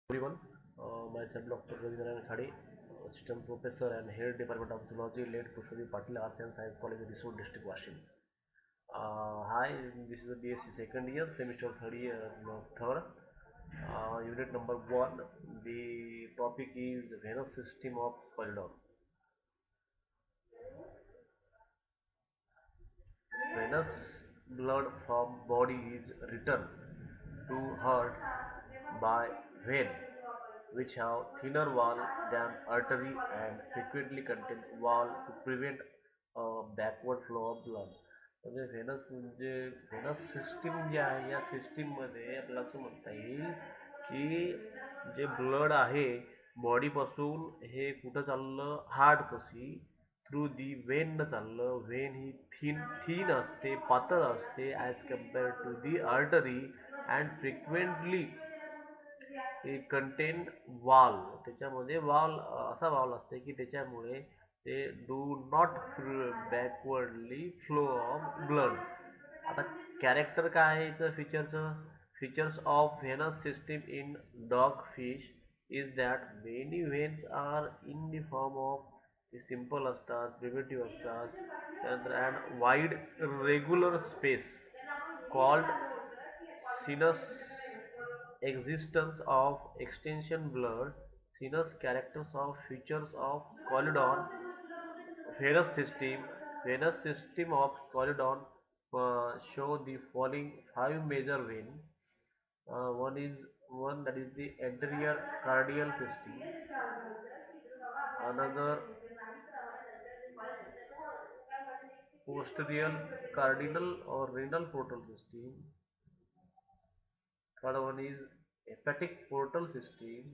Everyone, myself Dr. Ravi Khade, Assistant Professor and Head Department of Zoology, late Pushpati Patil Arts and Science College, Risud District, Washington. Hi, this is the BSc second year, semester third year, third, unit number one. The topic is venous system of Colon. Venous blood from body is returned to heart by vein, which have thinner wall than artery and frequently contain wall to prevent backward flow of blood. म्हणजे Venus system जी आहे या सिस्टीममध्ये आपल्याला असं म्हणता येईल की जे blood आहे बॉडीपासून हे कुठं चाललं हार्टपाशी थ्रू दी वेन न चाललं. वेन ही थीन असते, पातळ असते as compare to the artery and frequently contain valve. त्याच्यामध्ये वाल असा वाल असते की त्याच्यामुळे ते do not backwardly flow of blood. आता कॅरेक्टर काय आहे याचं फीचरचं? Features of venous system in dog fish is that many veins are in the form of ते सिंपल असतात, प्रिमेटिव्ह असतात. त्यानंतर and wide regular space called sinus. Existence of extension blood. Sinus characters of features of Colodon venous system. Venous system of Colodon show the following five major veins. One that is the anterior cardial system. Another posterior cardinal or renal portal system. Third one is hepatic portal system.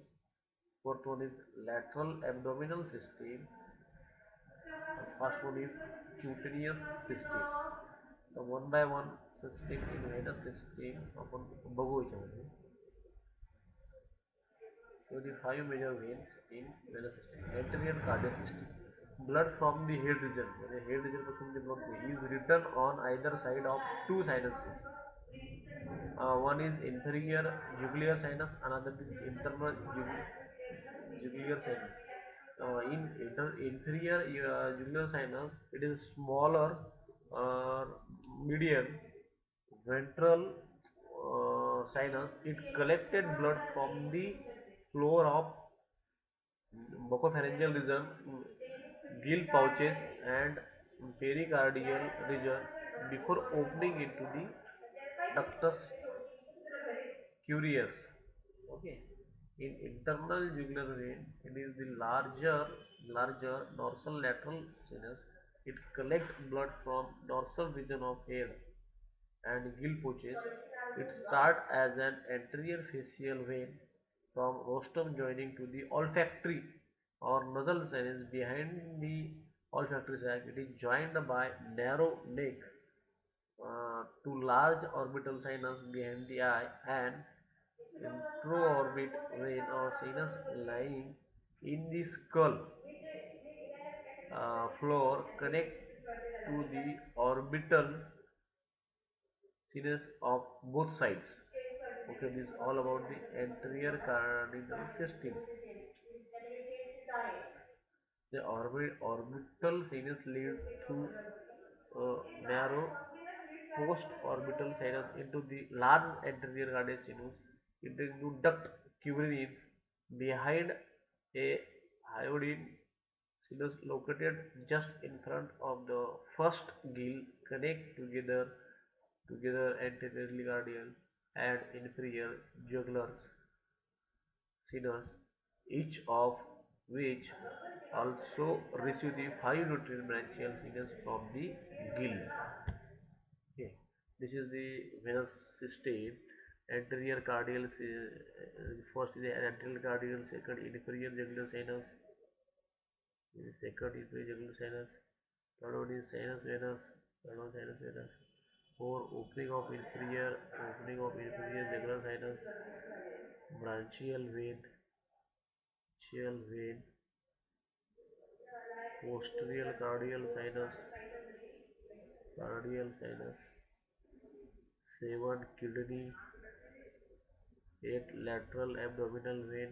Fourth one is lateral abdominal system. First one is cutaneous system. The one by one system in venous system आपण बघू याच्यामध्ये. So the five major veins in venous system. Anterior cardiac system. Blood from the head region. म्हणजे head region पासून जे blood is written on either side of two sinuses. One is inferior jugular sinus, another is internal jugular sinus. Inferior jugular sinus, it is smaller, uh, median ventral sinus. It collected blood from the floor of buccopharyngeal region, gill pouches, and pericardial region before opening into the ductus curious. Okay. In internal jugular vein, it is the larger dorsal lateral sinus. It collects blood from dorsal region of head and gill pouches. It starts as an anterior facial vein from rostrum joining to the olfactory or nasal sinus behind the olfactory sac. It is joined by narrow neck to large orbital sinus behind the eye and introorbit vein or sinus lying in the skull floor connect to the orbital sinus of both sides. Okay, this is all about the anterior cardinal system. The orbital sinus leads through narrow post-orbital sinus into the large anterior cardiac sinus. It is to duct cubrins behind a iodine sinus located just in front of the first gill. Connect together anteriorly cardial and inferior jugular sinus, each of which also receive the five nutrient branchial sinus from the gill. Okay, this is the venous system. Anterior cardial, first is the anterior cardial, second inferior jugular sinus, second inferior jugular sinus, third one is sinus venous, third one sinus venous, four opening of inferior jugular sinus, branchial vein, brachial vein, posterior cardial sinus, seven kidney, 8 lateral abdominal vein,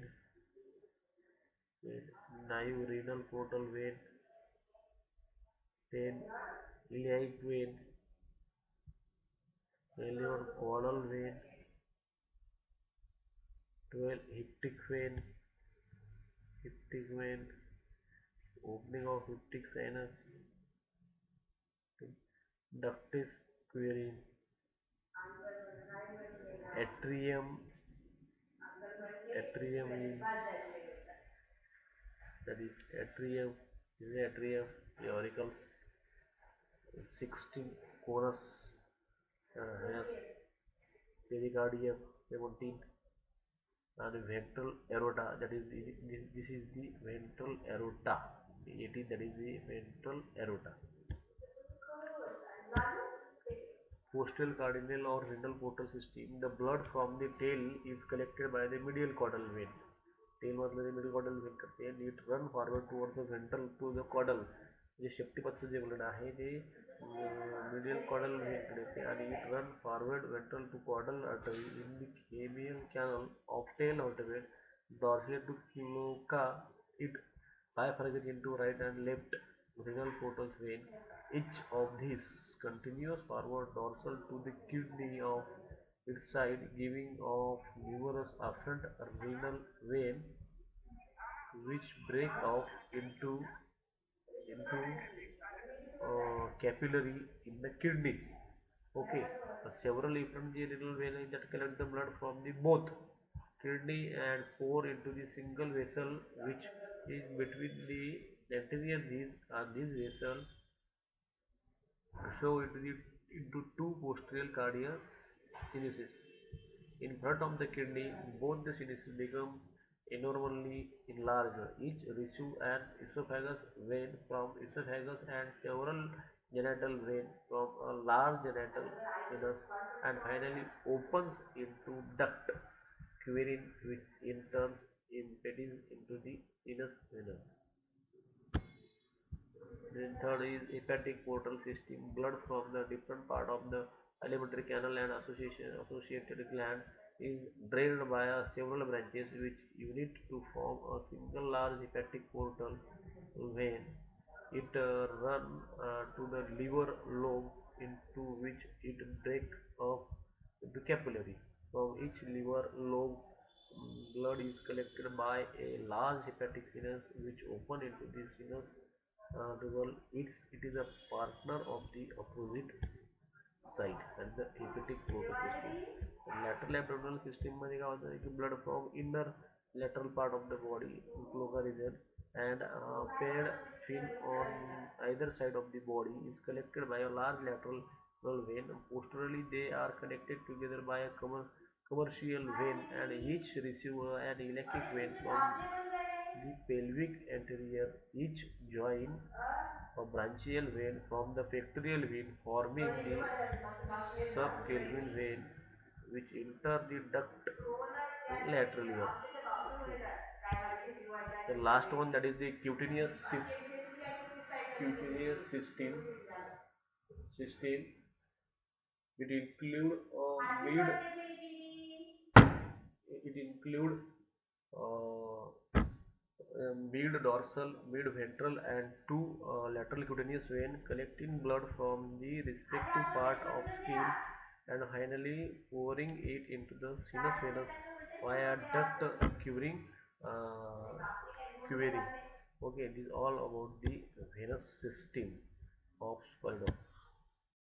9 renal portal vein, 10 iliac vein, 11 caudal vein, 12 hepatic vein, opening of hepatic sinus, ductus query, atrium, atrium is that is atrium, is the atrium, the auricles, 16 chorus, yes, pericardium, 17, and ventral aorta, that is this is the ventral aorta, the 18, that is the ventral aorta. Postal cardinal or renal portal system, the blood from the tail is collected by the medial caudal vein. Tail मधलं middle caudal when करते and it run forward towards the ventral to the caudal. जे शेपटीपथचं जे blood आहे ते medial caudal वेनकडे येते आणि it run forward ventral to caudal artery in the cameal canal of tail vertebrae dorsal to cloaca. It bifurcates into right and left renal portal vein. Each of these continues forward dorsal to the kidney of its side, giving off numerous afferent renal veins which break off into capillary in the kidney. Okay, several different renal veins that collect the blood from the both kidney and pour into the single vessel which is between the anterior knees, and this vessel flow into two posterior cardiac sinuses. In front of the kidney, both the sinuses become enormously enlarged. Each receives an esophagus vein from esophagus and several genital veins from a large genital sinus, and finally opens into duct querying, which in turn empties into the sinus venous. Then third is hepatic portal system. Blood from the different part of the alimentary canal and associated gland is drained by several branches which unite to form a single large hepatic portal vein. It runs to the liver lobe, into which it breaks up into capillary. From each liver lobe, blood is collected by a large hepatic sinus which open into the sinus duval. It is a partner of the opposite side and the hepatic portal system. Lateral abdominal system मध्ये काय होतं की blood from inner lateral part of the body to cloaca region and paired fin on either side of the body is collected by a large lateral vein. Posteriorly, they are connected together by a commercial vein and each receive an electric vein from the pelvic anterior. Each join a branchial vein from the pectoral vein, forming the subclavian vein which enter the duct laterally. The last one, that is the cutaneous system. It include uh, mid dorsal, mid ventral, and two lateral cutaneous veins collecting blood from the respective part of skin and finally pouring it into the sinus venous via duct uh, query. Okay, this is all about the venous system of spinal.